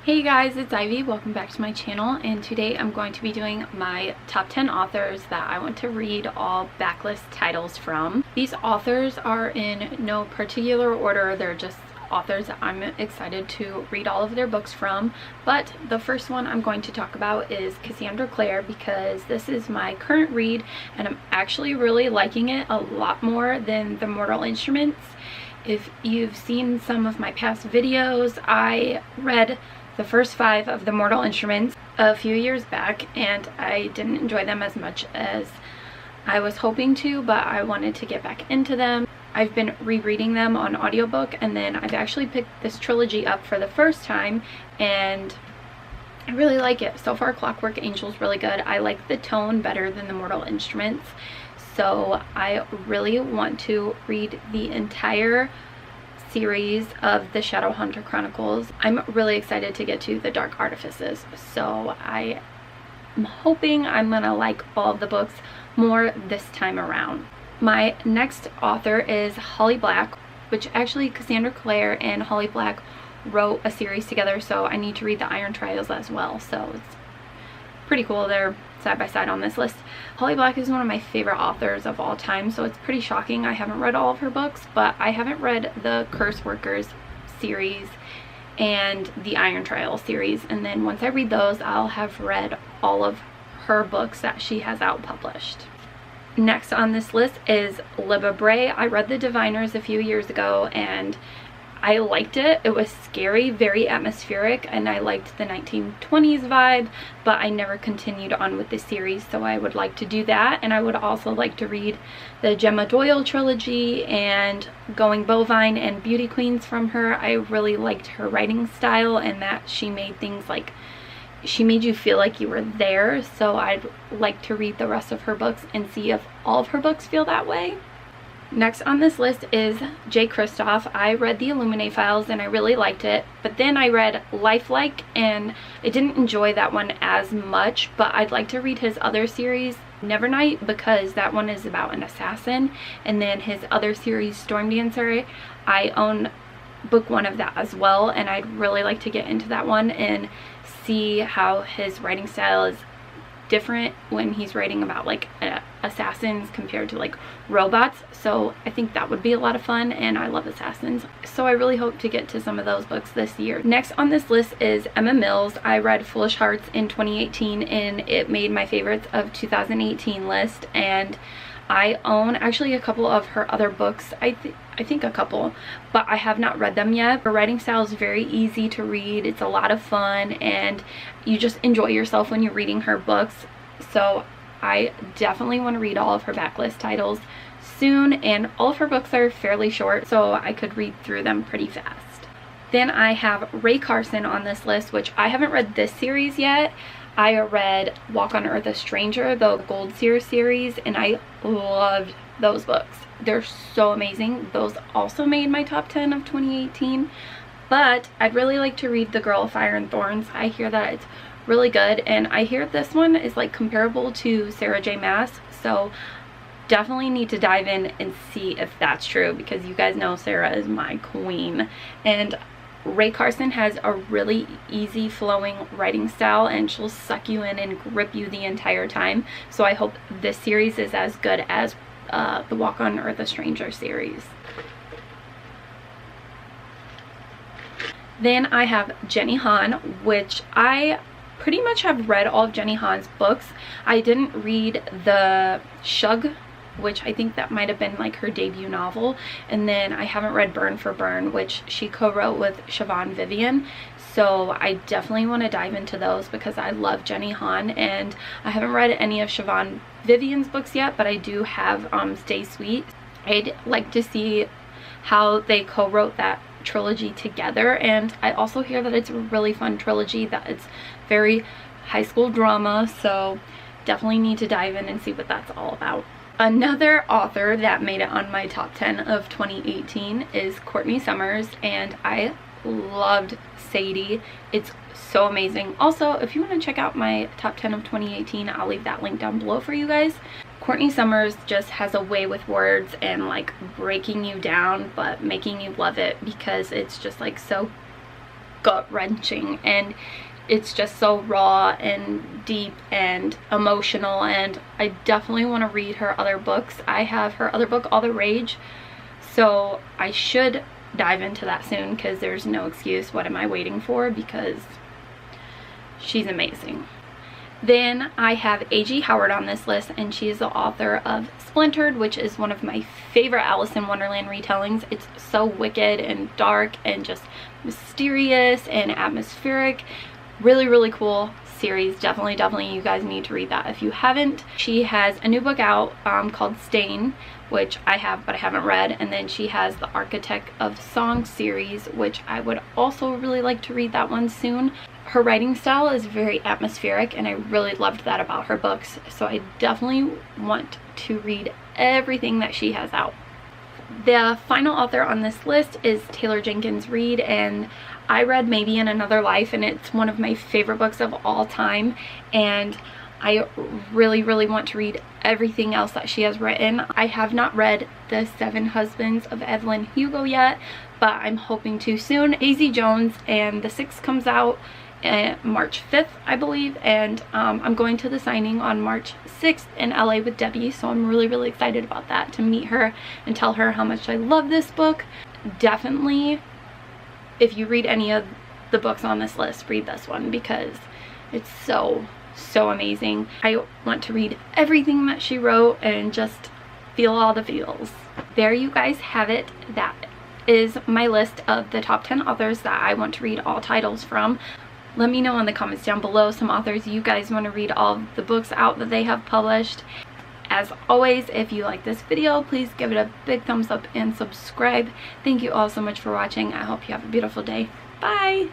Hey guys, it's Ivy. Welcome back to my channel, and today I'm going to be doing my top 10 authors that I want to read all backlist titles from. These authors are in no particular order. They're just authors that I'm excited to read all of their books from. But the first one I'm going to talk about is Cassandra Clare, because this is my current read and I'm actually really liking it a lot more than The Mortal Instruments. If you've seen some of my past videos, I read the first 5 of The Mortal Instruments a few years back, and I didn't enjoy them as much as I was hoping to, but I wanted to get back into them. I've been rereading them on audiobook, and then I've actually picked this trilogy up for the first time, and I really like it. So far, Clockwork Angel's really good. I like the tone better than The Mortal Instruments, so I really want to read the entire series of the Shadowhunter Chronicles. I'm really excited to get to the Dark Artifices, so I am hoping I'm gonna like all of the books more this time around. My next author is Holly Black, which actually Cassandra Clare and Holly Black wrote a series together, so I need to read the Iron Trials as well, so it's pretty cool. They're side by side on this list. Holly Black is one of my favorite authors of all time, so it's pretty shocking I haven't read all of her books, but I haven't read the Curse Workers series and the Iron Trial series, and then once I read those, I'll have read all of her books that she has out published. Next on this list is Libba Bray. I read The Diviners a few years ago and I liked it. It was scary, very atmospheric, and I liked the 1920s vibe, but I never continued on with the series, so I would like to do that. And I would also like to read the Gemma Doyle trilogy and Going Bovine and Beauty Queens from her. I really liked her writing style, and that she made things like, she made you feel like you were there, so I'd like to read the rest of her books and see if all of her books feel that way. Next on this list is Jay Kristoff. I read the Illuminae Files and I really liked it, but then I read Lifelike and I didn't enjoy that one as much, but I'd like to read his other series, Nevernight, because that one is about an assassin, and then his other series, Storm Dancer, I own book 1 of that as well, and I'd really like to get into that one and see how his writing style is different when he's writing about like assassins compared to like robots. So I think that would be a lot of fun, and I love assassins, so I really hope to get to some of those books this year. Next on this list is Emma Mills. I read Foolish Hearts in 2018 and it made my favorites of 2018 list, and I own actually a couple of her other books. I think a couple, but I have not read them yet. Her writing style is very easy to read. It's a lot of fun and you just enjoy yourself when you're reading her books. So I definitely want to read all of her backlist titles soon, and all of her books are fairly short, so I could read through them pretty fast. Then I have Ray Carson on this list, which I haven't read this series yet. I read Walk on Earth a Stranger, the Gold Seer series, and I loved those books. They're so amazing. Those also made my top 10 of 2018, but I'd really like to read The Girl of Fire and Thorns. I hear that it's really good, and I hear this one is like comparable to Sarah J Maas, so definitely need to dive in and see if that's true, because you guys know Sarah is my queen, and Ray Carson has a really easy flowing writing style and she'll suck you in and grip you the entire time, so I hope this series is as good as the Walk on Earth a Stranger series. Then I have Jenny Han, which I pretty much have read all of Jenny Han's books. I didn't read the Shug, which I think that might have been like her debut novel, and then I haven't read Burn for Burn, which she co-wrote with Siobhan Vivian, so I definitely want to dive into those because I love Jenny Han, and I haven't read any of Siobhan Vivian's books yet, but I do have Stay Sweet. I'd like to see how they co-wrote that trilogy together, and I also hear that it's a really fun trilogy, that it's very high school drama, so definitely need to dive in and see what that's all about. Another author that made it on my top 10 of 2018 is Courtney Summers, and I loved Sadie. It's so amazing. Also, if you want to check out my top 10 of 2018, I'll leave that link down below for you guys. Courtney Summers just has a way with words and like breaking you down but making you love it, because it's just like so gut-wrenching, and it's just so raw and deep and emotional, and I definitely want to read her other books. I have her other book, All the Rage, so I should dive into that soon because there's no excuse. What am I waiting for? Because she's amazing. Then I have A.G. Howard on this list, and she is the author of Splintered, which is one of my favorite Alice in Wonderland retellings. It's so wicked and dark and just mysterious and atmospheric. Really, really cool series. Definitely you guys need to read that if you haven't. She has a new book out called Stain, which I have but I haven't read, and then she has the Architect of Song series, which I would also really like to read that one soon. Her writing style is very atmospheric, and I really loved that about her books, so I definitely want to read everything that she has out. The final author on this list is Taylor Jenkins Reid, and I read Maybe in Another Life, and it's one of my favorite books of all time, and I really want to read everything else that she has written. I have not read The Seven Husbands of Evelyn Hugo yet, but I'm hoping to soon. Daisy Jones and The Six comes out March 5th, I believe, and I'm going to the signing on March 6th in LA with Debbie, so I'm really excited about that, to meet her and tell her how much I love this book. Definitely, if you read any of the books on this list, read this one because it's so amazing. I want to read everything that she wrote and just feel all the feels. There you guys have it. That is my list of the top 10 authors that I want to read all titles from. Let me know in the comments down below some authors you guys want to read all of the books out that they have published. As always, if you like this video, please give it a big thumbs up and subscribe. Thank you all so much for watching. I hope you have a beautiful day. Bye!